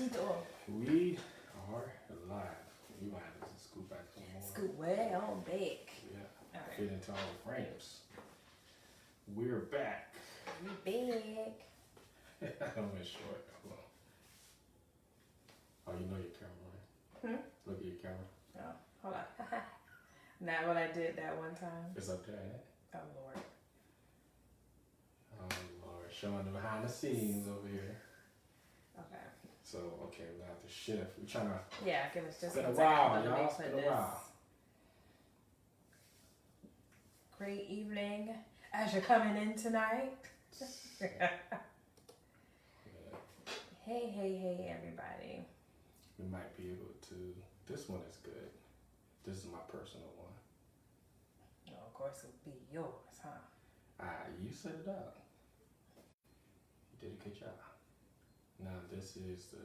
poquito. We are live. You might have to scoot back some more. Scoot way on back. Yeah. All right. Fit into all the frames. We're back. We back. I went short. Hold on. Oh, you know your camera, right? Look at your camera. Oh, hold on. Not what I did that one time. It's up there, ain't it? Oh, Lord. Oh, Lord. Showing the behind the scenes over here. Okay. So, okay, we have to shift. We're trying to... Yeah, give us just It's been a one second. while, I'm gonna y'all. make It's sure been a this- while. Great evening as you're coming in tonight. Hey, everybody. We might be able to... This one is good. This is my personal one. Oh, of course, it would be yours, huh? You set it up. You did a good job. Now this is the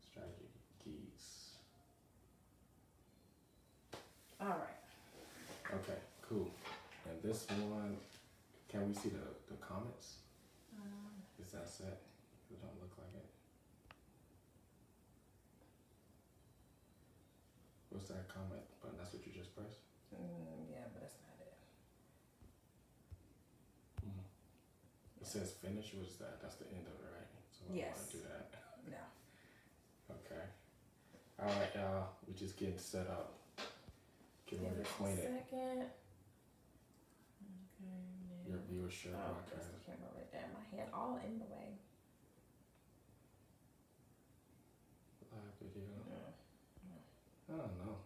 strategy keys. All right. Okay, cool. And this one, can we see the comments? Is that set? It don't look like it. What's that comment button? That's what you just pressed? Yeah, but that's not it. It says finish. What is that? That's the end of it, right? So I don't Yes. want to do that. No. Okay. All right, y'all. We're just getting set up. Getting Give us a acquainted. second. Okay. Your viewership Oh, there's broadcast. the camera right there. My hand all in the way. Live video. I don't know.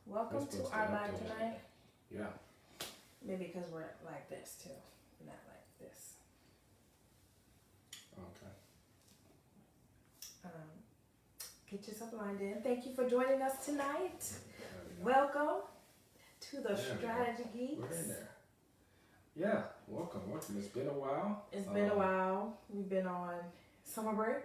Welcome We're to supposed to our update live it. tonight. Yeah. Maybe because we're like this too, not like this. Okay. Get yourself lined in. Thank you for joining us tonight. There we go. Welcome to the There we go. Strategy Geeks. We're in there. Yeah. Welcome. It's been a while. It's been a while. We've been on summer break.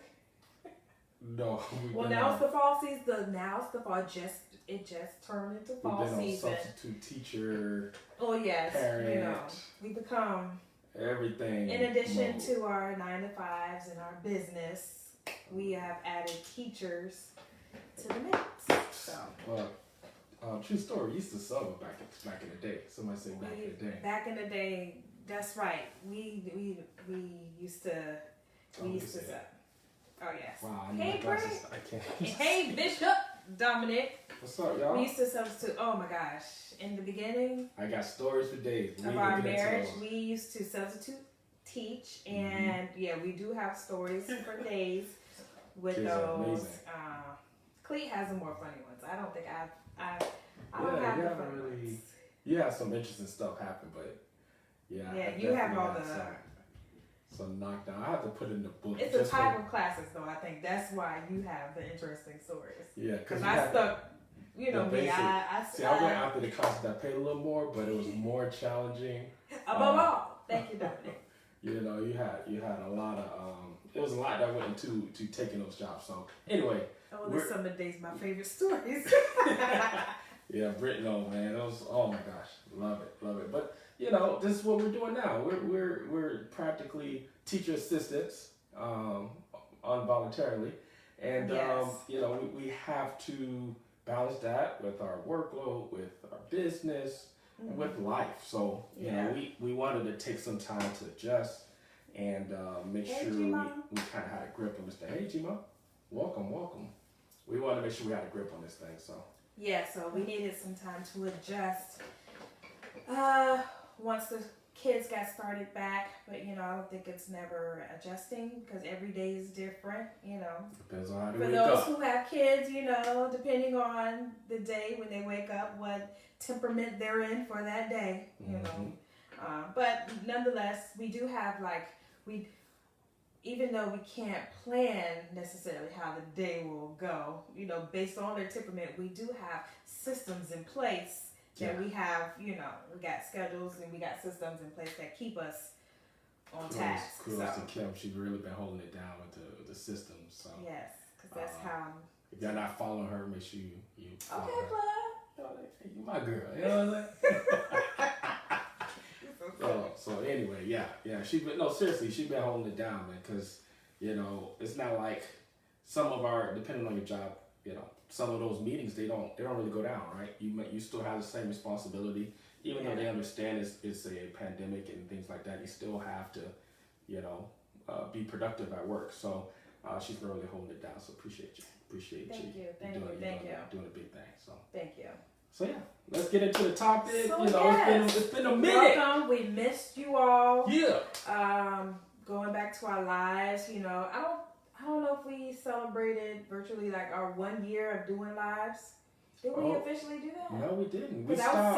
No. Well, now it's the fall season. Now it's the fall. It just turned into fall We've been on season. substitute teacher, Oh yes, parent, we become. everything. In addition mode. to our 9-to-5s and our business, we have added teachers to the mix. So Well, true story. We used to sub back in the day. Somebody said back in the day. back in the day, that's right. We used to say sub. that. Oh yes. Wow. I Hey, need my glasses. I can't. Hey Bishop Dominic. What's up, We y'all? used to substitute. Oh my gosh! In the beginning I got stories for days. We of ain't our gonna get into marriage, those. we used to substitute teach, and yeah, we do have stories for days with Kids are those. amazing. Cleet has the more funny ones. I don't think I don't Yeah, have you the haven't funny really- ones. Yeah, some interesting stuff happened, but yeah. Yeah, I you have definitely all had the- some knockdown. I have to put in the book. It's a just type for- of classes, though. I think that's why you have the interesting stories. Yeah, Because you I have- stuck, you know the me. basic- I See, I went after the classes that paid a little more, but it was more challenging. above all. Thank you, Dominic. You know, you had a lot of it was a lot that went into taking those jobs. So anyway, Oh, this summer days, my favorite stories. yeah, Brit, no man, it was, oh my gosh, love it. But you know, this is what we're doing now. We're practically teacher assistants, involuntarily, and Yes. you know, we have to balance that with our workload, with our business, and with life. So you know, we wanted to take some time to adjust and make Hey, sure G-Mom. we kind of had a grip on this thing. Hey, G-Mom, welcome. We wanted to make sure we had a grip on this thing. So. Yeah, so we needed some time to adjust. Once the kids got started back, but you know, I don't think it's never adjusting because every day is different, you know. Depends on how they For wake those up. who have kids, you know, depending on the day when they wake up, what temperament they're in for that day, you know. But nonetheless, we do have even though we can't plan necessarily how the day will go, you know, based on their temperament, we do have systems in place that we have, you know, we got schedules and we got systems in place that keep us on task. Kudos So, to Kim. She's really been holding it down with the systems. So yes, because that's how. if you're not following her, make sure you follow Okay, her. plug. You know, hey, you my girl. You know what I'm saying? So anyway, yeah. She's been, no, seriously, she's been holding it down, man. Because you know, it's not like some of our, depending on your job, some of those meetings they don't really go down, right? You still have the same responsibility, even though they understand it's a pandemic and things like that. You still have to, be productive at work. So she's been really holding it down. So appreciate you. Thank you. Doing a big thing. So thank you. So yeah, let's get into the topic. So, it's been a minute. Welcome. We missed you all. Yeah. Going back to our lives, I don't know if we celebrated virtually like our 1 year of doing lives. Did we officially do that? No, we didn't. Because that was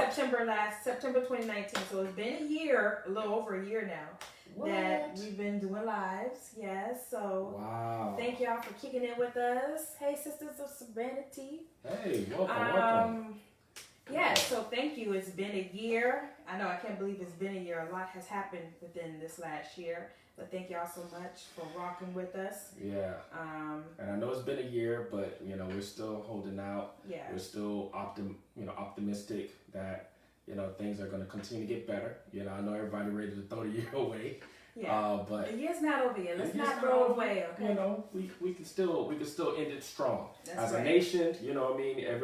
September 2019. So it's been a year, a little over a year now, that we've been doing lives. Yes. So wow. Thank y'all for kicking in with us. Hey, Sisters of Serenity. Hey, welcome. Yeah, so thank you. It's been a year. I know I can't believe it's been a year. A lot has happened within this last year. But thank y'all so much for rocking with us. Yeah. And I know it's been a year, but we're still holding out. Yeah. We're still optimistic that things are going to continue to get better. I know everybody ready to throw the year away. Yeah. But the year's not over yet. Let's not throw it away. Okay. We can still end it strong. That's as a nation. You know what I mean? A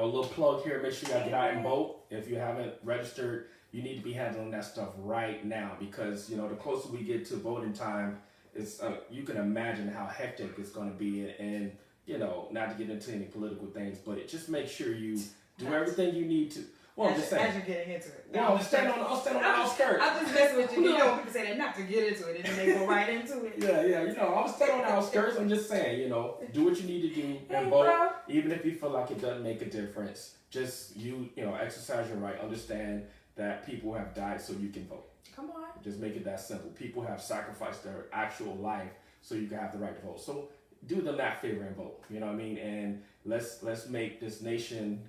little plug here. Make sure you get out and vote. If you haven't registered, you need to be handling that stuff right now, because the closer we get to voting time, it's you can imagine how hectic it's going to be, and not to get into any political things, but just make sure you do everything you need to. Well, as you're getting into it. No, I'll stand on the outskirts. I'm just messing with you. People say that not to get into it, and then they go right into it. Yeah. I'll stand on the outskirts. I'm just saying, do what you need to do and vote, bro. even if you feel like it doesn't make a difference. Just exercise your right. Understand that people have died so you can vote. Come on. Just make it that simple. People have sacrificed their actual life so you can have the right to vote. So do them that favor and vote. You know what I mean? And let's make this nation.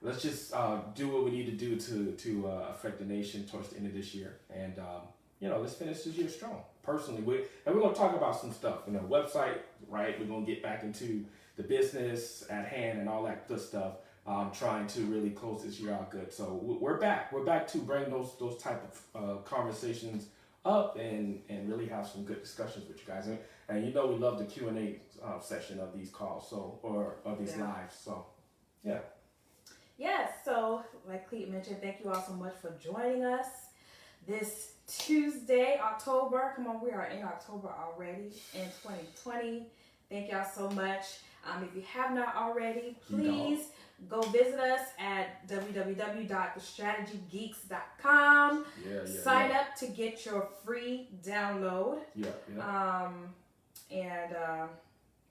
Let's just do what we need to do to affect the nation towards the end of this year. And let's finish this year strong. Personally, we're going to talk about some stuff. Website, right? We're going to get back into the business at hand and all that good stuff. Trying to really close this year out good. So we're back. We're back to bring those type of conversations up and really have some good discussions with you guys. And we love the Q&A session of these calls, or of these lives. So yeah. Yes, so like Clete mentioned, thank you all so much for joining us this Tuesday, October. Come on, we are in October already in 2020. Thank y'all so much. If you have not already, please go visit us at www.thestrategygeeks.com. Sign up to get your free download. I'm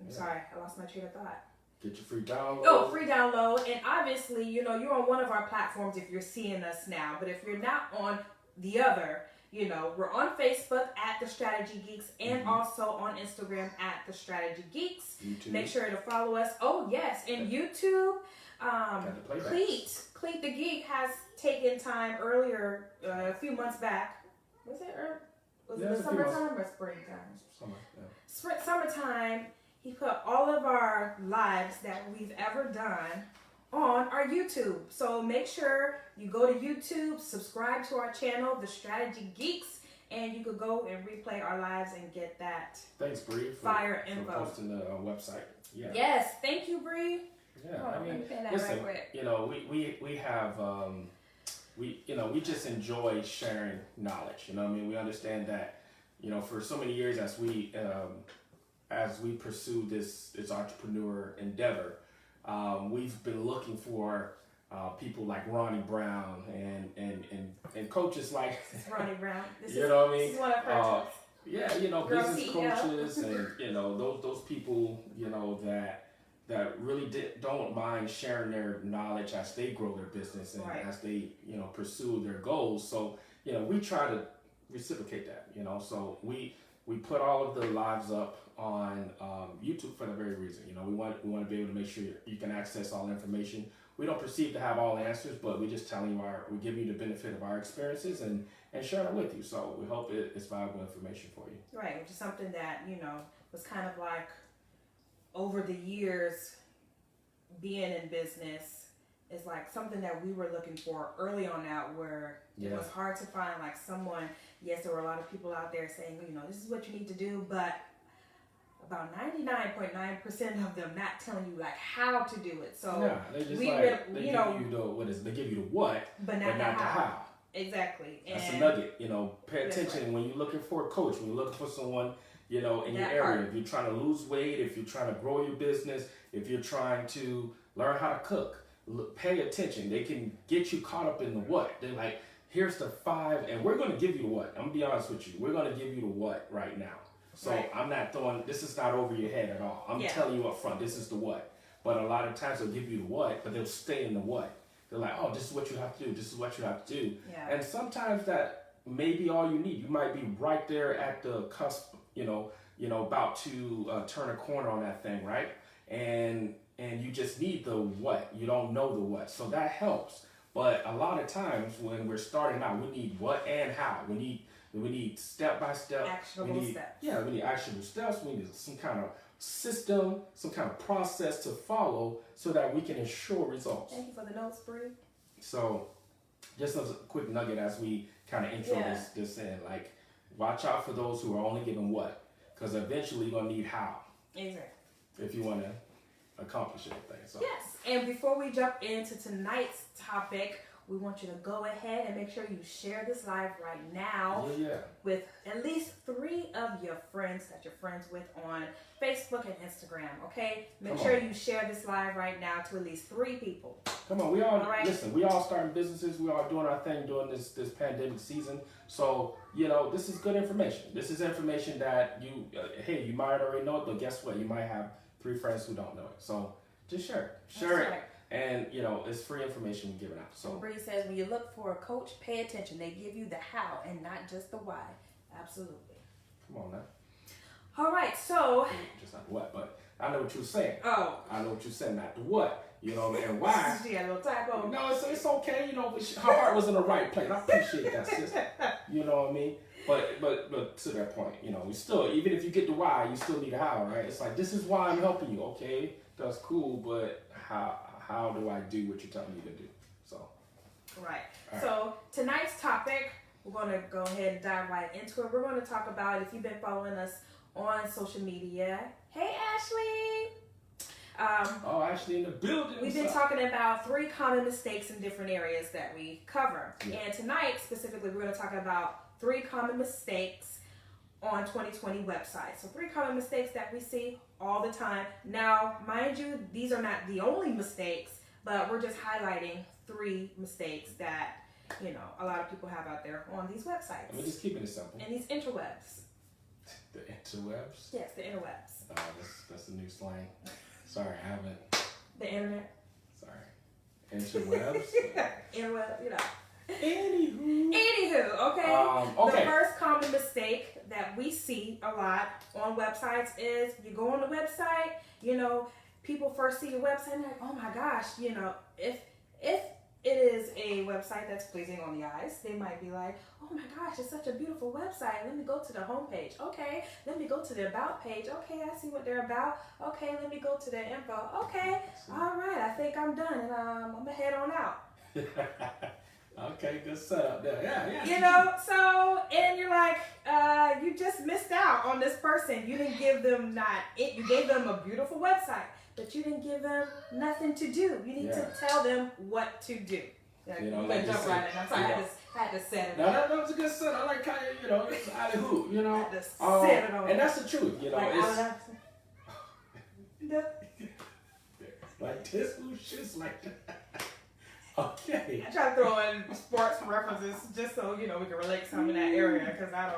sorry, I lost my train of thought. Get your free download. Oh, free download. And obviously, you're on one of our platforms if you're seeing us now. But if you're not on the other, we're on Facebook at The Strategy Geeks and also on Instagram at The Strategy Geeks. YouTube. Make sure to follow us. Oh, yes. And YouTube, Clete the Geek has taken time earlier, a few months back. Was it the summertime or springtime? Summertime. He put all of our lives that we've ever done on our YouTube. So make sure you go to YouTube, subscribe to our channel, The Strategy Geeks, and you could go and replay our lives and get that. Thanks, Bree, fire info. For posting the website. Yeah. Yes, thank you, Bree. Yeah, listen, we have we just enjoy sharing knowledge. We understand that for so many years as we pursue this entrepreneur endeavor, we've been looking for people like Ronnie Brown and coaches like Ronnie Brown. This is one of her business coaches and those people that really don't mind sharing their knowledge as they grow their business and as they pursue their goals. So we try to reciprocate that. So we put all of the lives up on YouTube for the very reason. We want to be able to make sure you can access all the information. We don't perceive to have all the answers, but we're just telling you we give you the benefit of our experiences and sharing it with you. So we hope it's valuable information for you. Right, which is something that was kind of like over the years being in business is like something that we were looking for early on out, where it was hard to find like someone. Yes, there were a lot of people out there saying, this is what you need to do, but about 99.9% of them not telling you like how to do it. So yeah, they just we like they give you the what is it? They give you the what, but not the how. Exactly. That's and a nugget. Pay that's attention right. when you're looking for a coach, when you're looking for someone, in your That area. part. If you're trying to lose weight, if you're trying to grow your business, if you're trying to learn how to cook, pay attention. They can get you caught up in the what. They're like, here's the 5, and we're going to give you the what. I'm going to be honest with you. We're going to give you the what right now. So Right. I'm not this is not over your head at all. I'm telling you up front, this is the what. But a lot of times they'll give you the what, but they'll stay in the what. They're like, oh, this is what you have to do. This is what you have to do. Yeah. And sometimes that may be all you need. You might be right there at the cusp, about to turn a corner on that thing, right? And you just need the what. You don't know the what. So that helps. But a lot of times when we're starting out, we need what and how. We need step by step. Actionable steps. Yeah, we need actionable steps. We need some kind of system, some kind of process to follow so that we can ensure results. Thank you for the notes, Bree. So, just as a quick nugget as we kind of intro this in, like, watch out for those who are only given what, because eventually you're gonna need how. Exactly. If you want to accomplish anything. So. Yes, and before we jump into tonight's topic, we want you to go ahead and make sure you share this live right now with at least 3 of your friends that you're friends with on Facebook and Instagram, okay? Make sure you share this live right now to at least 3 people. Come on, listen, we all starting businesses, we all doing our thing during this pandemic season. So, this is good information. This is information that you might already know it, but guess what? You might have 3 friends who don't know it. So, just share it. Share it. Right. And, it's free information we're giving out. So Bree says, when you look for a coach, pay attention. They give you the how and not just the why. Absolutely. Come on now. All right, so. Just not the what, but I know what you're saying. Oh. I know what you're saying, not the what. And why. She had a little typo. No, it's okay. Her heart was in the right place. I appreciate that, sis. You know what I mean? But to that point, we still, even if you get the why, you still need a how, right? It's like, this is why I'm helping you. Okay, that's cool, but how do I do what you're telling me to do? So. Right. So tonight's topic, we're going to go ahead and dive right into it. We're going to talk about, if you've been following us on social media. Hey, Ashley. Ashley in the building. We've been talking about 3 common mistakes in different areas that we cover. Yeah. And tonight, specifically, we're going to talk about 3 common mistakes on 2020 websites. So 3 common mistakes that we see all the time. Now, mind you, these are not the only mistakes, but we're just highlighting 3 mistakes that, a lot of people have out there on these websites. We're just keeping it simple. And these interwebs. The interwebs? Yes, the interwebs. Oh, that's a new slang. Sorry, I haven't. The internet. Sorry. Interwebs? Interweb, Anywho, okay. The first common mistake that we see a lot on websites is you go on the website, people first see your website and they're like, oh my gosh, if it is a website that's pleasing on the eyes, they might be like, oh my gosh, it's such a beautiful website. Let me go to the homepage. Okay, let me go to the about page. Okay, I see what they're about. Okay, let me go to their info. Okay, all right, I think I'm done, and I'm gonna head on out. Okay, good setup there. Yeah. So, and you're like, you just missed out on this person. You didn't give them you gave them a beautiful website, but you didn't give them nothing to do. You need to tell them what to do. Like jump right in. I'm sorry, I had to set it up. No, that was a good set. I like how, it's out of who, I had to set it on. And that's the truth, like this, who shits like that. Okay. I try to throw in sports references just so we can relate some in that area because I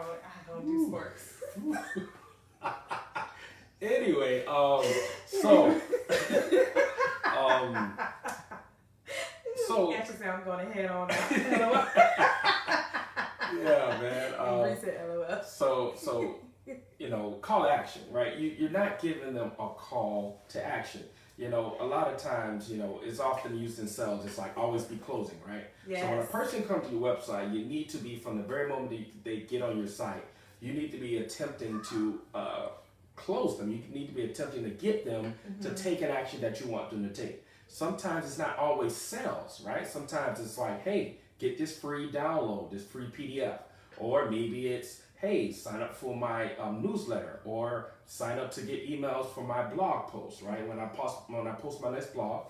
don't do sports. Anyway, Actually, I'm going to head on. Yeah, man. Reset LOL. So call to action, right? You're not giving them a call to action. A lot of times, it's often used in sales. It's like always be closing, right? Yes. So when a person comes to your website, you need to be, from the very moment they get on your site, you need to be attempting to close them. You need to be attempting to get them to take an action that you want them to take. Sometimes it's not always sales, right? Sometimes it's like, hey, get this free download, this free PDF. Or maybe it's, hey, sign up for my newsletter, or sign up to get emails for my blog post, right? When I post my next blog,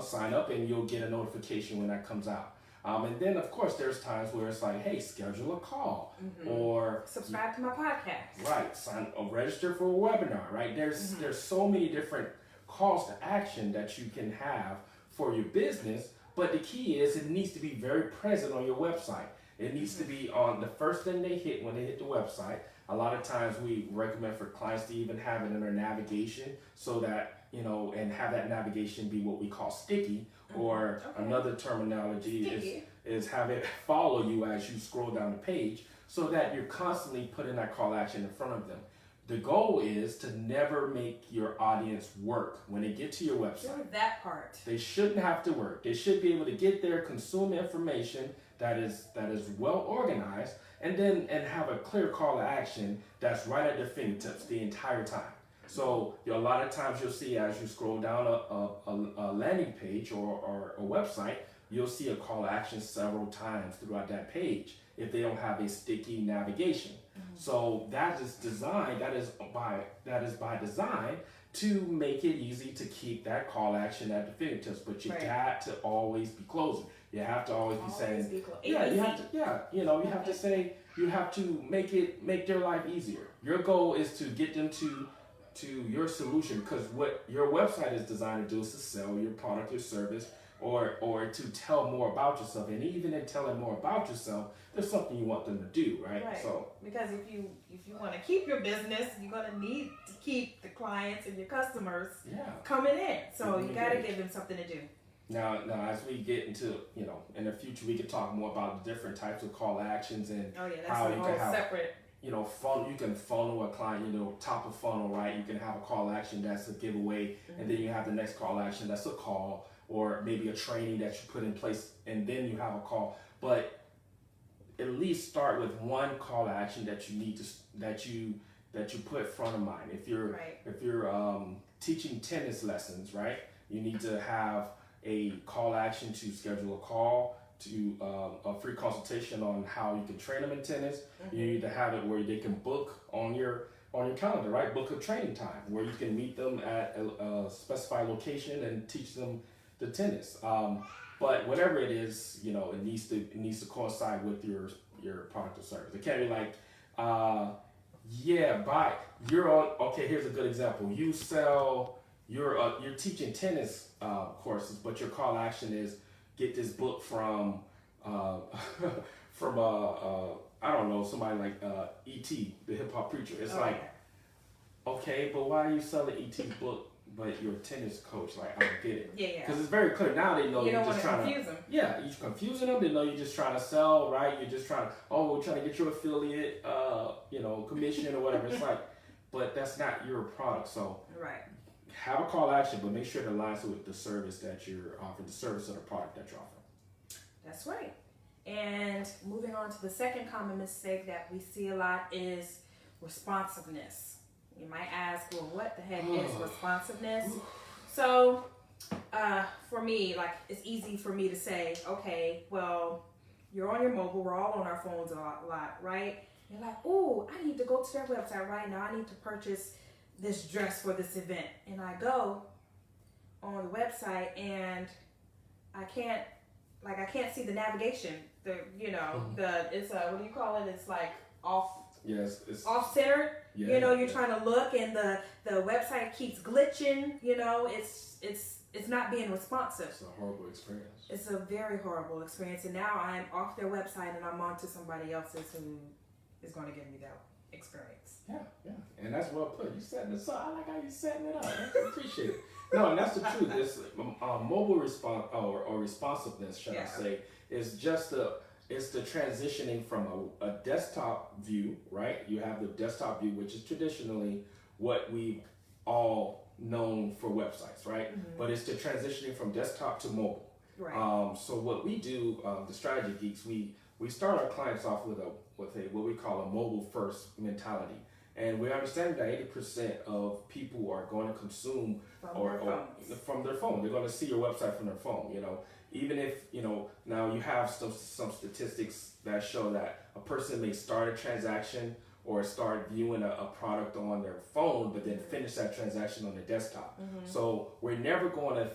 sign up and you'll get a notification when that comes out. And then, of course, there's times where it's like, hey, schedule a call, or subscribe to my podcast. Right, register for a webinar, right? There's so many different calls to action that you can have for your business, but the key is it needs to be very present on your website. It needs to be on the first thing they hit when they hit the website. A lot of times we recommend for clients to even have it in their navigation so that, and have that navigation be what we call sticky, or another terminology is have it follow you as you scroll down the page, so that you're constantly putting that call action in front of them. The goal is to never make your audience work when they get to your website. That part. They shouldn't have to work. They should be able to get there, consume information that is well organized, and have a clear call to action that's right at their fingertips the entire time. So a lot of times you'll see, as you scroll down a landing page or a website, you'll see a call to action several times throughout that page if they don't have a sticky navigation. So that is by design to make it easy to keep that call action at the fingertips. But you got to always be closing. You have to always be saying, you have to say, you have to make their life easier. Your goal is to get them to your solution, because what your website is designed to do is to sell your product or service, or to tell more about yourself. And even in telling more about yourself, there's something you want them to do, right? So because if you want to keep your business, you're going to need to keep the clients and your customers coming in. So you got to give them something to do. Now, as we get into, in the future, we can talk more about the different types of call actions and how you can have separate. You can funnel a client, top of funnel, right? You can have a call action that's a giveaway, and then you have the next call action that's a call, or maybe a training that you put in place, and then you have a call. But at least start with one call to action that you need to that you put front of mind. If you're teaching tennis lessons, right? You need to have a call action to schedule a call to a free consultation on how you can train them in tennis. You need to have it where they can book on your calendar, right? Book a training time where you can meet them at a specified location and teach them the tennis. But whatever it is, it needs to coincide with your product or service. It can't be like, here's a good example. You sell, you're teaching tennis courses, but your call action is get this book from I don't know, somebody like E.T., the hip hop preacher. It's okay, but why are you selling E.T.'s book? But you're a tennis coach, like, I don't get it. Because it's very clear now. They know you're just trying to confuse them. Yeah, you're confusing them. They know you're just trying to sell, right? You're just trying to, we're trying to get your affiliate, commission or whatever. It's like, but that's not your product. So have a call to action, but make sure it aligns with the service that you're offering, the service or the product that you're offering. That's right. And moving on to the second common mistake that we see a lot is responsiveness. You might ask, well, what the heck is responsiveness? So, for me, it's easy for me to say, okay, well, you're on your mobile, we're all on our phones a lot, right? You're like, oh, I need to go to their website right now. I need to purchase this dress for this event. And I go on the website and I can't see the navigation. It's what do you call it? It's like off. Yes, it's off-centered. Yeah, you're trying to look, and the website keeps glitching. It's not being responsive. It's a horrible experience. It's a very horrible experience, and now I'm off their website and I'm on to somebody else's who is going to give me that experience. Yeah, and that's well put. You setting this up. I like how you setting it up. I appreciate it. No, and that's the truth. It's mobile response or responsiveness, should I say, is just it's the transitioning from a desktop view, right? You have the desktop view, which is traditionally what we've all known for websites, right? But it's the transitioning from desktop to mobile. Right. So what we do, the Strategy Geeks, we start our clients off with what we call a mobile first mentality. And we understand that 80% of people are going to consume from their phone. They're going to see your website from their phone, Even if, now you have some statistics that show that a person may start a transaction or start viewing a product on their phone, but then finish that transaction on their desktop. So we're never going to,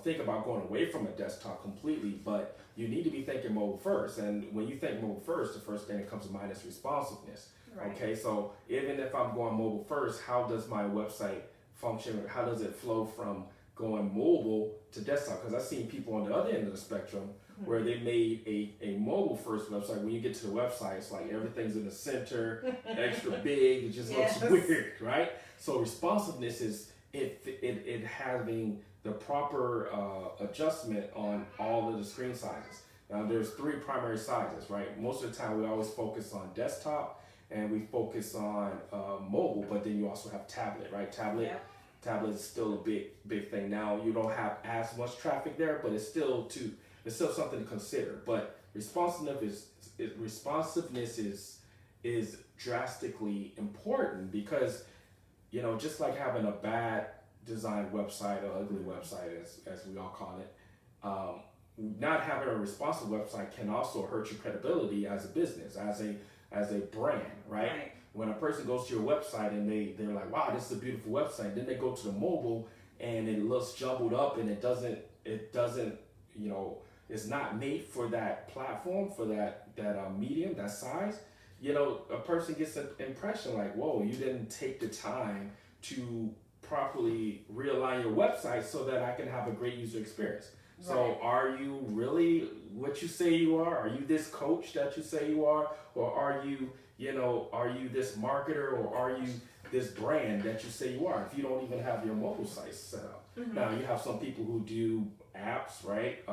think about going away from a desktop completely, but you need to be thinking mobile first. And when you think mobile first, the first thing that comes to mind is responsiveness. Right. Okay, so even if I'm going mobile first, how does my website function? How does it flow from going mobile to desktop? Because I've seen people on the other end of the spectrum where they made a mobile first website. When you get to the website, it's like everything's in the center, extra big, it just looks weird, right? So responsiveness is it having the proper adjustment on all of the screen sizes. Now there's 3 primary sizes, right? Most of the time we always focus on desktop and we focus on mobile, but then you also have tablet, right? Tablet is still a big thing. Now you don't have as much traffic there, but it's still something to consider. But responsiveness is drastically important because, just like having a bad designed website or ugly website, as we all call it, not having a responsive website can also hurt your credibility as a business, as a brand, right? When a person goes to your website and they're like, wow, this is a beautiful website, then they go to the mobile and it looks jumbled up and it doesn't, it's not made for that platform, for that medium, that size. A person gets an impression like, whoa, you didn't take the time to properly realign your website so that I can have a great user experience. Right. So are you really what you say you are? Are you this coach that you say you are? Or are you this marketer, or are you this brand that you say you are if you don't even have your mobile site set up? Now you have some people who do apps, right?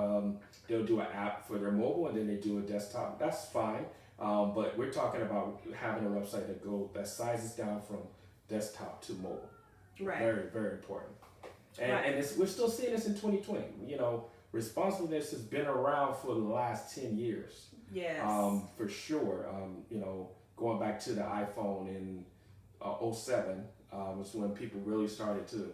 They'll do an app for their mobile and then they do a desktop. That's fine. But we're talking about having a website that sizes down from desktop to mobile. Right. Very, very important. And we're still seeing this in 2020. Responsiveness has been around for the last 10 years. Yes. For sure. Going back to the iPhone in 2007 was when people really started to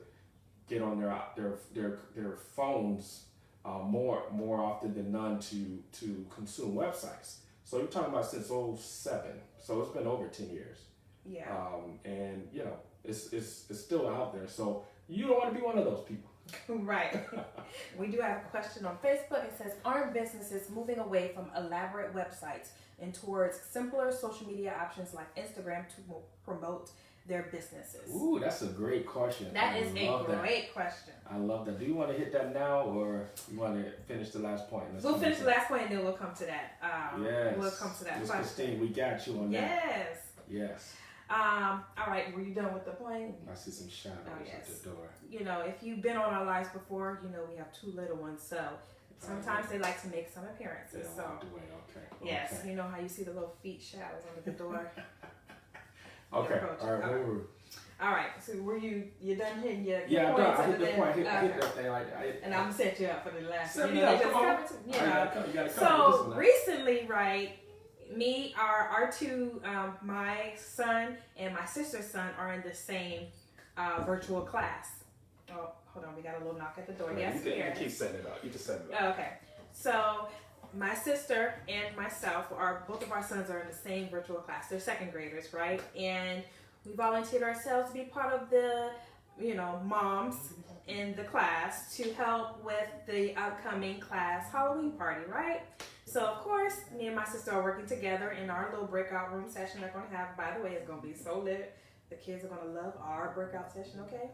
get on their phones more often than none to consume websites. So you're talking about since 2007. So it's been over 10 years. Yeah. And it's still out there. So you don't want to be one of those people. Right. We do have a question on Facebook. It says, aren't businesses moving away from elaborate websites and towards simpler social media options like Instagram to promote their businesses? Ooh, that's a great question. That is a great question. I love that. Do you want to hit that now, or you want to finish the last point? We'll finish the last point and then we'll come to that. Yes. We'll come to that Ms. question. Christine, we got you on that. Yes. All right, were you done with the point? I see some shadows at the door. If you've been on our lives before, we have 2 little ones, so sometimes they like to make some appearances. So okay. Yes, you know how you see the little feet shadows under the door. Okay. All right. All right. So were you done hitting your yeah, I'm done. I hit the point. Hit okay. that thing. And I'm gonna set you up for the last. So So recently, right? Our 2, my son and my sister's son are in the same virtual class. Oh, hold on, we got a little knock at the door. Right, Yes, you keep setting it up. You just set it up. Okay, so my sister and myself both of our sons are in the same virtual class. They're 2nd graders, right? And we volunteered ourselves to be part of the, moms in the class to help with the upcoming class Halloween party, right? So, of course, me and my sister are working together in our little breakout room session they're going to have. By the way, it's going to be so lit. The kids are going to love our breakout session, okay?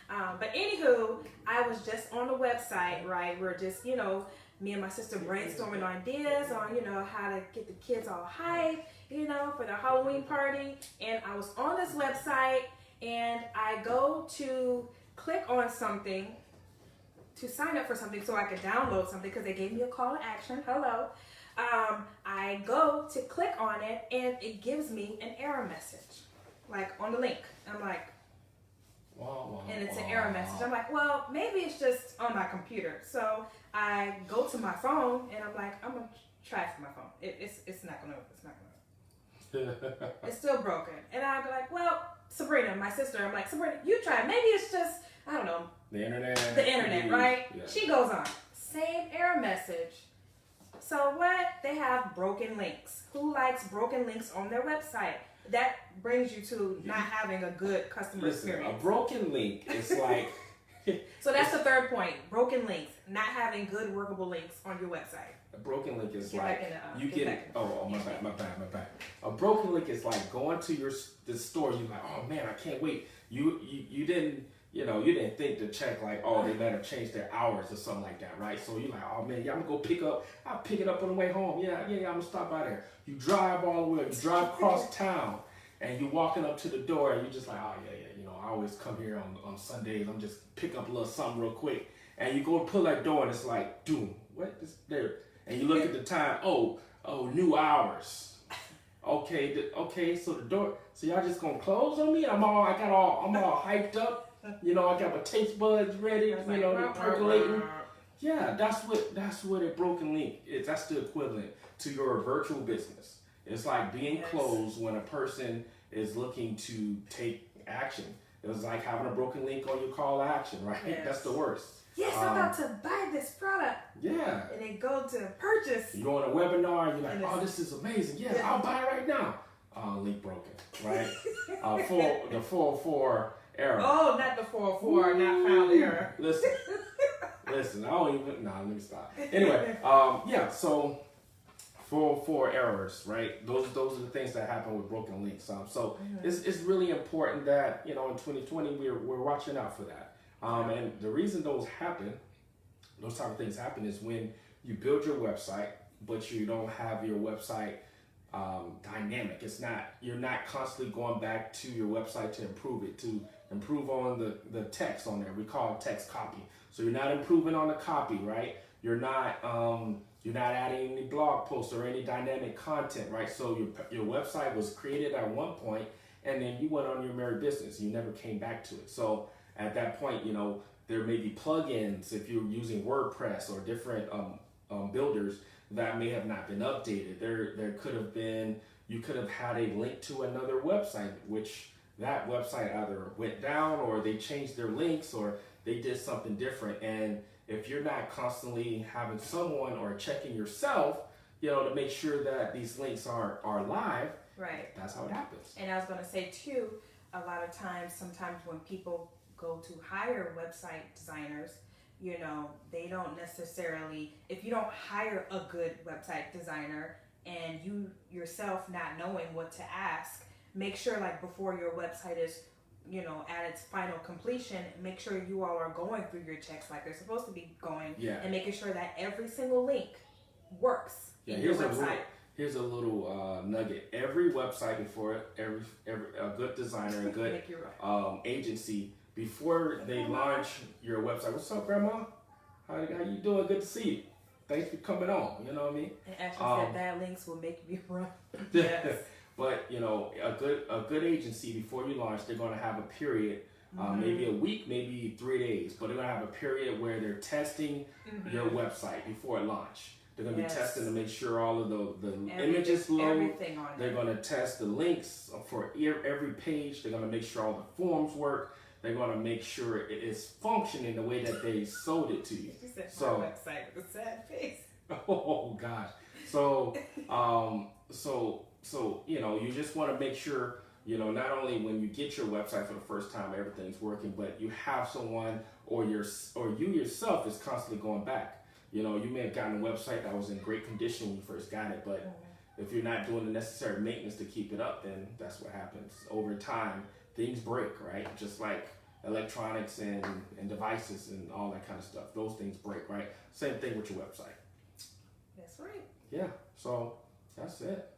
But anywho, I was just on the website, right? We're just, me and my sister brainstorming ideas on, how to get the kids all hyped, for their Halloween party. And I was on this website and I go to click on something to sign up for something so I could download something because they gave me a call to action. Hello. I go to click on it and it gives me an error message, like on the link. I'm like, and it's an error message. I'm like, well, maybe it's just on my computer. So I go to my phone and I'm like, I'm gonna try it for my phone. It's not gonna. It's still broken. And I'd be like, well, Sabrina, my sister. I'm like, Sabrina, you try it. Maybe it's just, I don't know. The internet. The internet, right? Yeah. She goes on. Same error message. So what? They have broken links. Who likes broken links on their website? That brings you to not having a good customer experience. A broken link is like. So that's the third point. Broken links. Not having good workable links on your website. A broken link is Get like back in the, you get. Oh, my bad. A broken link is like going to the store. You're like, oh man, I can't wait. You didn't. You didn't think to check like, oh, they better change their hours or something like that, right? So you're like, oh man, yeah, I'm gonna go I'll pick it up on the way home. Yeah, I'm gonna stop by there. You drive all the way, you drive across town, and you're walking up to the door, and you're just like, oh yeah, I always come here on Sundays. I'm just pick up a little something real quick, and you go and pull that door, and it's like, dude, what is there? And you look at the time, oh, new hours. Okay, so the door, so y'all just gonna close on me? I'm all hyped up. I got my taste buds ready, percolating. Yeah, that's what a broken link is. That's the equivalent to your virtual business. It's like being closed when a person is looking to take action. It's like having a broken link on your call to action, right? Yes. That's the worst. Yes, I'm about to buy this product. Yeah. And then go to purchase. You go on a webinar, you're like, oh, this is amazing. Yeah, I'll buy it right now. Link broken, right? For the 404 error. Oh, not the 404, not found error. Listen, I don't even, let me stop. Anyway, so 404 errors, right? Those are the things that happen with broken links. So it's really important that, in 2020, we're watching out for that. And the reason those type of things happen is when you build your website, but you don't have your website dynamic. You're not constantly going back to your website to improve on the text on there. We call it text copy. So you're not improving on the copy, right? You're not adding any blog posts or any dynamic content, right? So your website was created at one point, and then you went on your merry business. You never came back to it. So at that point, there may be plugins if you're using WordPress or different builders that may have not been updated. There could have been, you could have had a link to another website, which that website either went down or they changed their links or they did something different. And if you're not constantly having someone or checking yourself, to make sure that these links are live, right? That's how it happens. And I was going to say too, a lot of times, sometimes when people go to hire website designers, they don't necessarily, if you don't hire a good website designer and you yourself not knowing what to ask, make sure like before your website is, at its final completion, make sure you all are going through your checks like they're supposed to be going, and making sure that every single link works in your website. Here's a little nugget. Every website every a good designer, a good agency, before they launch your website. What's up, Grandma? How you doing? Good to see you. Thanks for coming on. You know what I mean? And Ashley said that links will make you run. Yes. But a good agency, before you launch, they're going to have a period, maybe a week, maybe 3 days, but they're going to have a period where they're testing your website before it launch. They're going to be testing to make sure all of the images load. They're going to test the links for every page. They're going to make sure all the forms work. They're going to make sure it is functioning the way that they sold it to you. She said my website with a sad face. Oh gosh. So you just want to make sure, not only when you get your website for the first time, everything's working, but you have someone or you yourself is constantly going back. You may have gotten a website that was in great condition when you first got it, but if you're not doing the necessary maintenance to keep it up, then that's what happens. Over time, things break, right? Just like electronics and devices and all that kind of stuff. Those things break, right? Same thing with your website. That's right. Yeah, so that's it.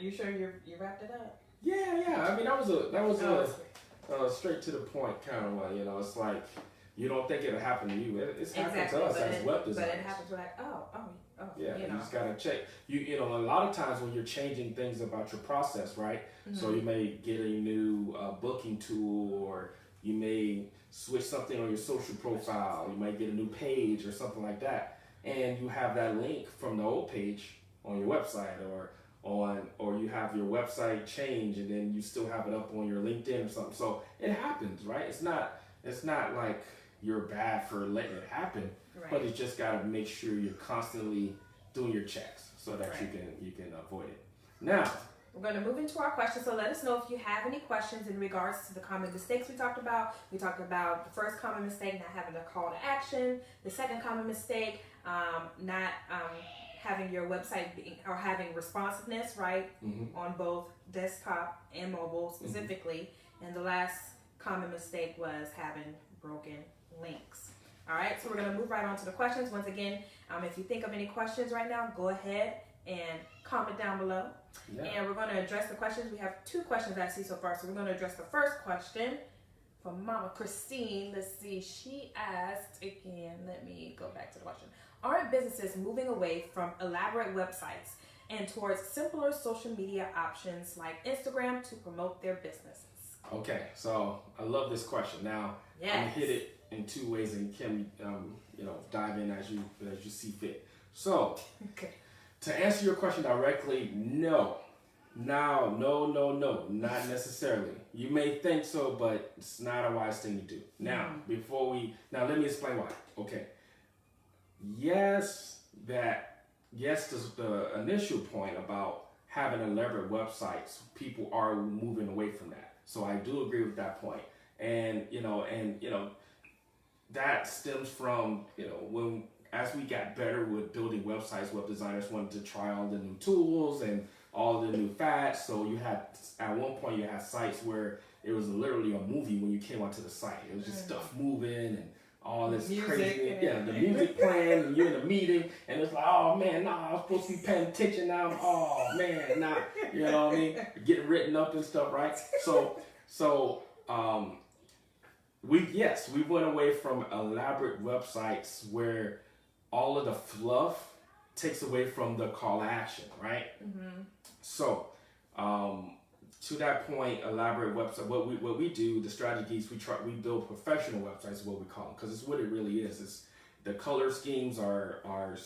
You sure you wrapped it up? Yeah. I mean, that was a straight to the point kind of one. It's like you don't think it'll happen to you. It's happened to us as web designers. But it happens to like, oh. Yeah, you just gotta check. A lot of times when you're changing things about your process, right? Mm-hmm. So you may get a new booking tool, or you may switch something on your social profile. You might get a new page or something like that, and you have that link from the old page on your website, or you have your website change and then you still have it up on your LinkedIn or something. So it happens, right? It's not like you're bad for letting it happen. Right. but you just got to make sure you're constantly doing your checks so that Right. you can avoid it. Now, we're going to move into our questions. So let us know if you have any questions in regards to the common mistakes we talked about. We talked about the first common mistake, not having a call to action. The second common mistake, not having your website or having responsiveness, right, on both desktop and mobile specifically. And the last common mistake was having broken links. All right, so we're going to move right on to the questions. Once again, if you think of any questions right now, go ahead and comment down below. yeah. And we're going to address the questions. We have 2 questions I see so far. So we're going to address the first question from Mama Christine. Let's see. She asked again, let me go back to the question. Aren't businesses moving away from elaborate websites and towards simpler social media options like Instagram to promote their businesses? Okay, so I love this question. Now, I'm going to hit it in 2 ways, and Kim, dive in as you see fit. So, Okay. to answer your question directly, no. Now, no, not necessarily. You may think so, but it's not a wise thing to do. Now, let me explain why. Okay. Yes, the initial point about having elaborate websites, people are moving away from that. So I do agree with that point. And that stems from, when as we got better with building websites, web designers wanted to try all the new tools and all the new fads. So at one point you had sites where it was literally a movie when you came onto the site. It was just stuff moving and all this crazy, the music playing, and you're in a meeting, and it's like, oh man, nah, I'm supposed to be paying attention now. Oh man, nah, you know what I mean? Getting written up and stuff, right? So we went away from elaborate websites where all of the fluff takes away from the call to action, right? Mm-hmm. So, to that point, elaborate website. What we do, the strategies we build professional websites is what we call them, because it's what it really is. It's the color schemes are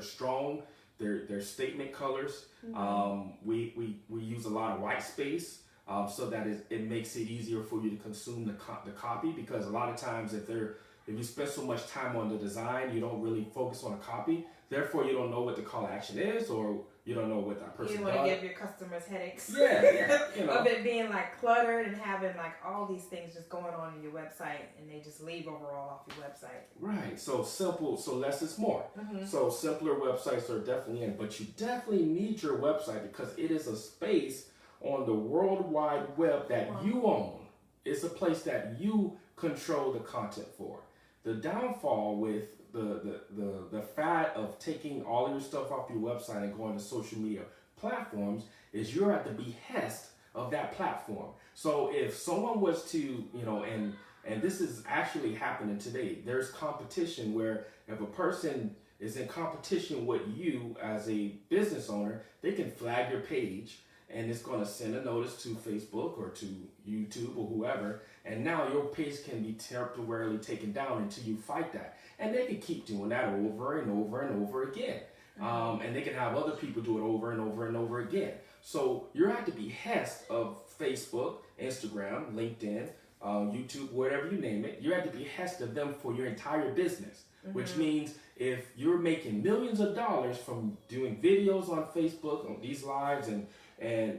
strong. They're statement colors. Mm-hmm. We use a lot of white space. So that it makes it easier for you to consume the copy, because a lot of times if you spend so much time on the design, you don't really focus on the copy. Therefore, you don't know what the call to action is, or you don't know what that person does. You don't want to give your customers headaches. Yeah. Of it being like cluttered and having like all these things just going on in your website, and they just leave overall off your website. Right. So simple. So less is more. Mm-hmm. So simpler websites are definitely in, but you definitely need your website because it is a space on the World Wide Web that you own. It's a place that you control the content for. The downfall with the fad of taking all of your stuff off your website and going to social media platforms is you're at the behest of that platform. So if someone was to, and this is actually happening today, there's competition where if a person is in competition with you as a business owner, they can flag your page, and it's going to send a notice to Facebook or to YouTube or whoever, and now your page can be temporarily taken down until you fight that. And they can keep doing that over and over and over again. Mm-hmm. And they can have other people do it over and over and over again. So you're at the behest of Facebook, Instagram, LinkedIn, YouTube, whatever you name it. You're at the behest of them for your entire business, mm-hmm. which means if you're making millions of dollars from doing videos on Facebook, on these lives, and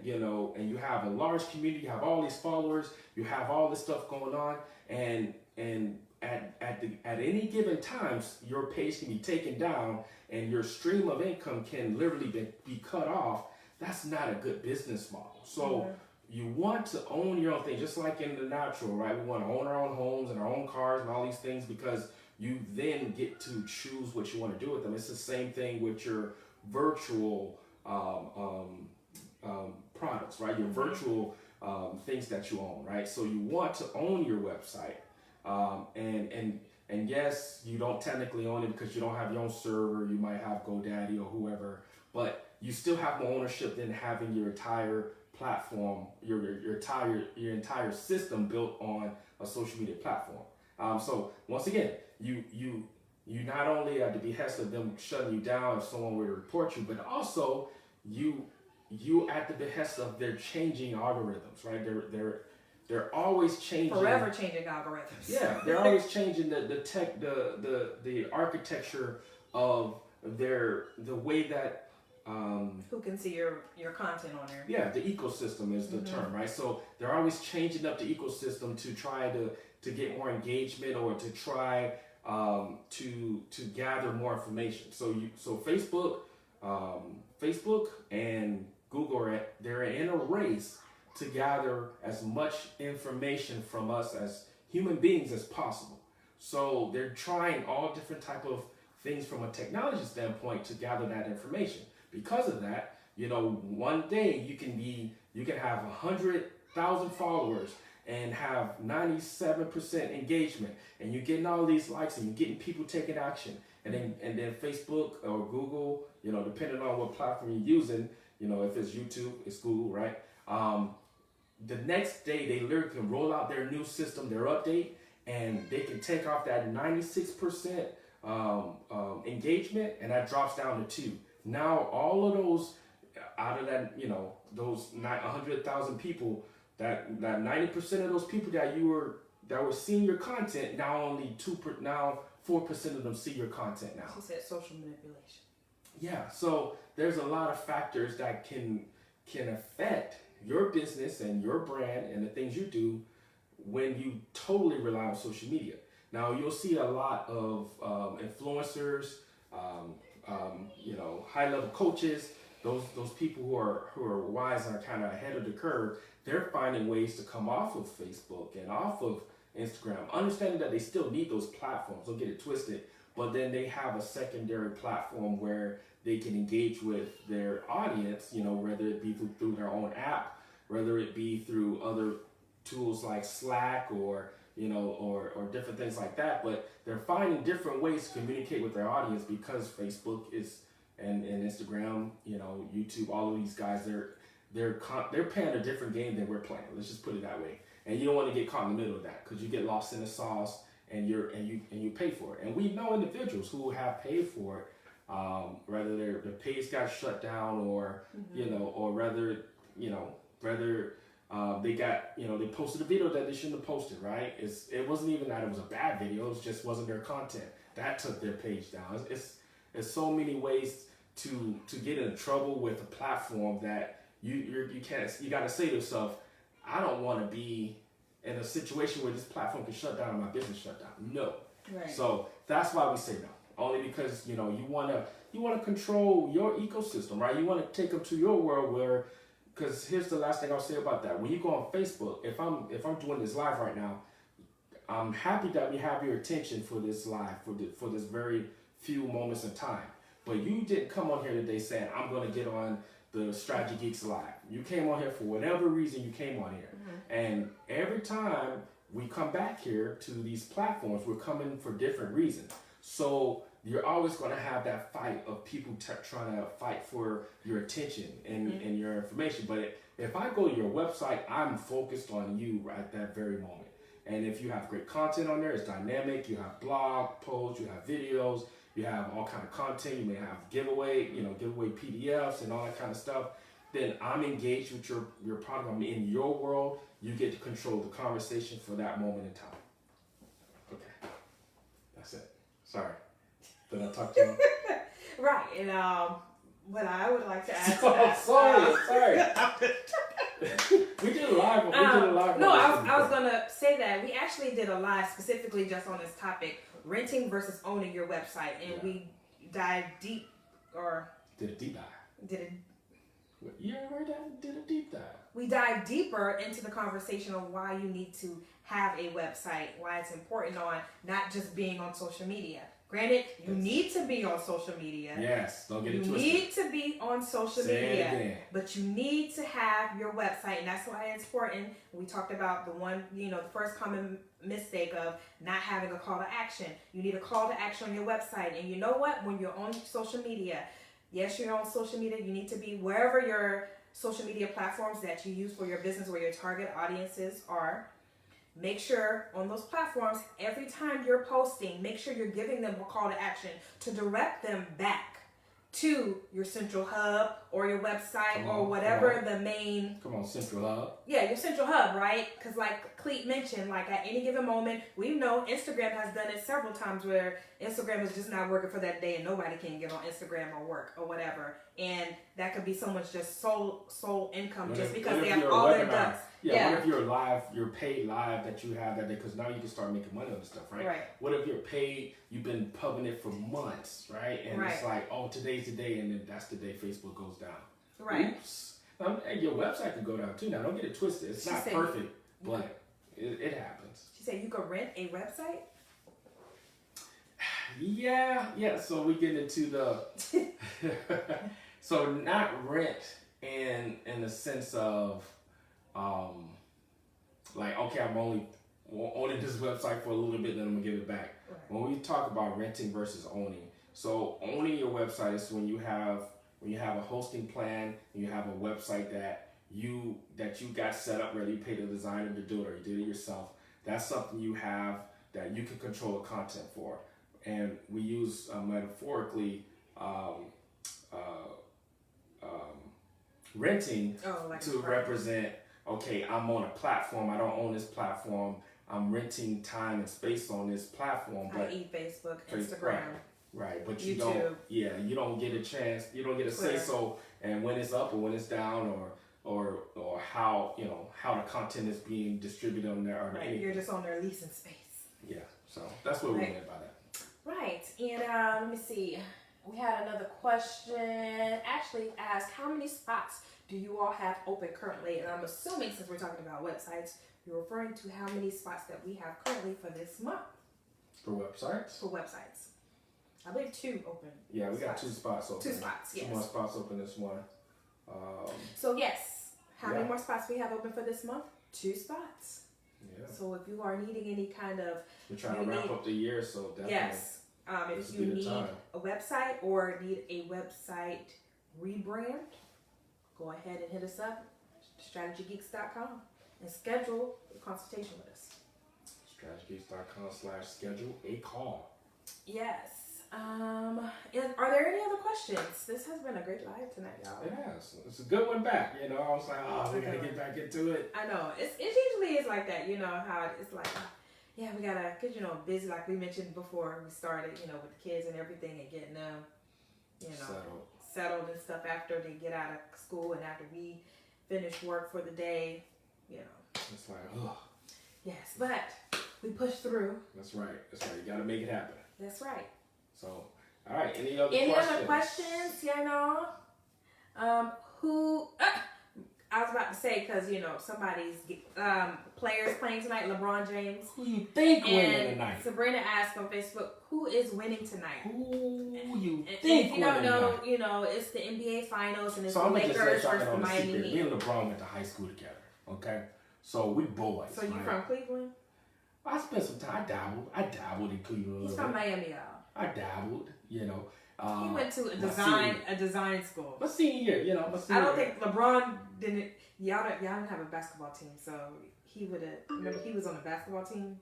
you have a large community, you have all these followers, you have all this stuff going on, and at any given times, your page can be taken down and your stream of income can literally be cut off. That's not a good business model. So you want to own your own thing, just like in the natural, right? We want to own our own homes and our own cars and all these things, because you then get to choose what you want to do with them. It's the same thing with your virtual products, right? Your virtual things that you own, right? So you want to own your website, and yes, you don't technically own it because you don't have your own server. You might have GoDaddy or whoever, but you still have more ownership than having your entire platform, your entire system built on a social media platform. So once again, you not only at the behest of them shutting you down if someone were to report you, but also you at the behest of their changing algorithms, right? they're always changing. Forever changing algorithms. Yeah, they're always changing the architecture of the way that who can see your content on there. Yeah, the ecosystem is the term, right? So they're always changing up the ecosystem to try to get more engagement or to try to gather more information. So Facebook and Google they're in a race to gather as much information from us as human beings as possible. So they're trying all different type of things from a technology standpoint to gather that information. Because of that, one day you can have 100,000 followers and have 97% engagement, and you're getting all these likes, and you're getting people taking action, and then Facebook or Google, depending on what platform you're using, if it's YouTube, it's Google, right? The next day they literally can roll out their new system, their update, and they can take off that 96% engagement, and that drops down to 2. Now all of those out of that, those 100,000 people, that 90% of those people that were seeing your content, now 4% of them see your content now. She said social manipulation. Yeah, so there's a lot of factors that can affect your business and your brand and the things you do when you totally rely on social media. Now you'll see a lot of influencers, high-level coaches, those people who are wise and are kind of ahead of the curve. They're finding ways to come off of Facebook and off of Instagram, understanding that they still need those platforms. Don't get it twisted, but then they have a secondary platform where they can engage with their audience, whether it be through their own app, whether it be through other tools like Slack or different things like that. But they're finding different ways to communicate with their audience because Facebook and Instagram, YouTube, all of these guys, they're playing a different game than we're playing. Let's just put it that way. And you don't want to get caught in the middle of that because you get lost in the sauce and you pay for it. And we know individuals who have paid for it, whether their page got shut down or or whether they got they posted a video that they shouldn't have posted. Right? It wasn't even that it was a bad video. It just wasn't their content that took their page down. It's so many ways to get in trouble with a platform that you got to say to yourself, I don't want to be in a situation where this platform can shut down and my business shut down. No. Right. So that's why we say no. Only because you want to control your ecosystem, right? You want to take them to your world where, because here's the last thing I'll say about that. When you go on Facebook, if I'm doing this live right now, I'm happy that we have your attention for this live for this very few moments in time. But you didn't come on here today saying I'm going to get on the Strategy Geeks Live. You came on here for whatever reason you came on here. And every time we come back here to these platforms, we're coming for different reasons. So you're always going to have that fight of people trying to fight for your attention and your information. But if I go to your website, I'm focused on you right at that very moment. And if you have great content on there, it's dynamic. You have blog posts, you have videos, you have all kind of content. You may have giveaway PDFs and all that kind of stuff. Then I'm engaged with your product. I'm in your world. You get to control the conversation for that moment in time. Okay, that's it. Sorry, did I talk to you? Right, and what I would like to add to Oh, that. sorry. We did a live. No, I was gonna say that we actually did a live specifically just on this topic: renting versus owning your website, and we dived deep, or did a deep dive. Did it? You heard that? Did a deep dive. We dive deeper into the conversation of why you need to have a website, why it's important on not just being on social media. Granted, you need to be on social media. Yes, don't get it twisted. You need to be on social media, again. but you need to have your website, and that's why it's important. We talked about the first common mistake of not having a call to action. You need a call to action on your website, and you know what? When you're on social media, yes, you're on social media. You need to be wherever your social media platforms that you use for your business, where your target audiences are. Make sure on those platforms, every time you're posting, make sure you're giving them a call to action to direct them back to your central hub or your website Come or on, whatever come the main, Come on, Central Hub. yeah, your central hub, right? Because like Cleet mentioned, like at any given moment, we know Instagram has done it several times where Instagram is just not working for that day and nobody can get on Instagram or work or whatever. And that could be someone's just sole income just because they have all their ducks. Yeah, what if your paid live that you have that day? Because now you can start making money on this stuff, right? Right. What if you're paid, you've been pubbing it for months, right? And it's like, oh, today's the day, and then that's the day Facebook goes down. Right. Oops. And your website could go down too. Now, don't get it twisted. It's not perfect, but it happens. She said you could rent a website? Yeah. So we get into the... so not rent in the sense of... like, okay, I'm only owning this website for a little bit, then I'm gonna give it back. Right. When we talk about renting versus owning, so owning your website is when you have a hosting plan, and you have a website that you got set up ready, you pay the designer to do it, or you did it yourself. That's something you have that you can control the content for, and we use metaphorically renting to represent. Okay, I'm on a platform. I don't own this platform. I'm renting time and space on this platform. But i.e. Facebook, Instagram. Right. But YouTube. you don't get a chance. You don't get a say so, and when it's up or when it's down, or how the content is being distributed on there. Or right. anything. You're just on there leasing space. Yeah. So that's what we meant by that. Right. And let me see. We had another question. Ashley asked, how many spots do you all have open currently? And I'm assuming, since we're talking about websites, you're referring to how many spots that we have currently for this month. For websites? For websites. I believe 2 open. Yeah, we got 2 spots open. 2 spots, yes. 2 more spots open this month. So yes, how many more spots we have open for this month? 2 spots. Yeah. So if you are needing any kind of... We're trying to wrap up the year, so definitely. Yes. If you need a website or need a website rebrand, go ahead and hit us up, strategygeeks.com, and schedule a consultation with us. strategygeeks.com/schedule a call. Yes. Are there any other questions? This has been a great live tonight, y'all. It has. It's a good one back. I was like, we gotta get back into it. I know. It usually is like that. How it's like, yeah, we gotta get busy, like we mentioned before we started. With the kids and everything, and getting them, settled and stuff after they get out of school and after we finish work for the day. It's like, ugh. Yes, but we push through. That's right. You gotta make it happen. That's right. So, all right. Any other questions? Who? I was about to say because somebody's players playing tonight. LeBron James. Who you think winning tonight? Sabrina asked on Facebook, "Who is winning tonight?" Who you think? If you don't know, it's the NBA Finals and it's the Lakers versus the Miami Heat. Me and LeBron went to high school together. Okay, so we boys. So you from Cleveland? I spent some time. I dabbled in Cleveland. He's from Miami, y'all. I dabbled. He went to a design school. My senior year, I don't think LeBron didn't. Y'all didn't have a basketball team, so he would have. Remember, he was on the basketball team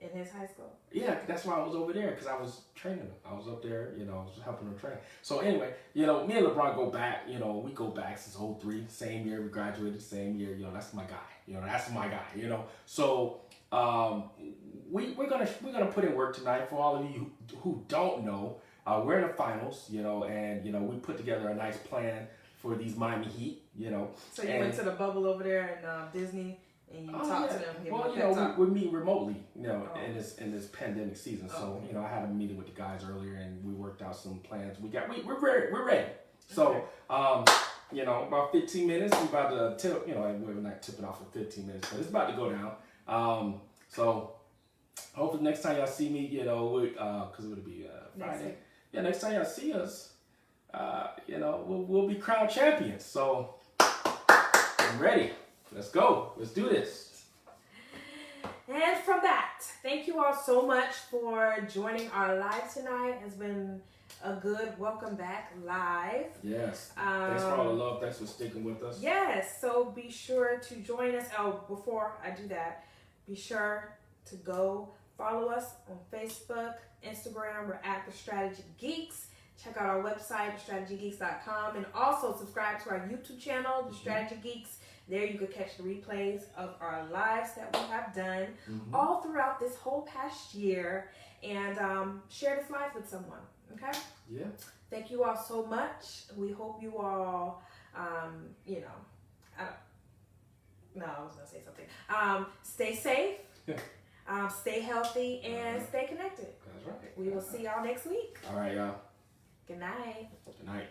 in his high school. Yeah, that's why I was over there because I was training him. I was up there, I was helping him train. So anyway, me and LeBron go back. We go back since 2003, same year we graduated, same year. That's my guy. That's my guy. So we're gonna put in work tonight. For all of you who don't know, we're in the finals. And we put together a nice plan for these Miami Heat. So you went to the bubble over there in Disney. And you talk to them. Well, we meet remotely, in this pandemic season. So, I had a meeting with the guys earlier, and we worked out some plans. We're ready. So, about 15 minutes. We're about to tip. We're not tipping off for 15 minutes, but it's about to go down. So, hopefully next time y'all see me, because it'll be Friday. Yeah, next time y'all see us, we'll be crowned champions. So, I'm ready. Let's go. Let's do this. And from that, thank you all so much for joining our live tonight. It's been a good welcome back live. Yes. Thanks for all the love. Thanks for sticking with us. Yes. So be sure to join us. Oh, before I do that, be sure to go follow us on Facebook, Instagram. We're at The Strategy Geeks. Check out our website, strategygeeks.com, and also subscribe to our YouTube channel, The Strategy Geeks. There you could catch the replays of our lives that we have done all throughout this whole past year, and share this live with someone. Okay? Yeah. Thank you all so much. We hope you all, you know, I was gonna say something. Stay safe, stay healthy, and stay connected. That's right. We will see y'all next week. All right, y'all. Good night. Good night.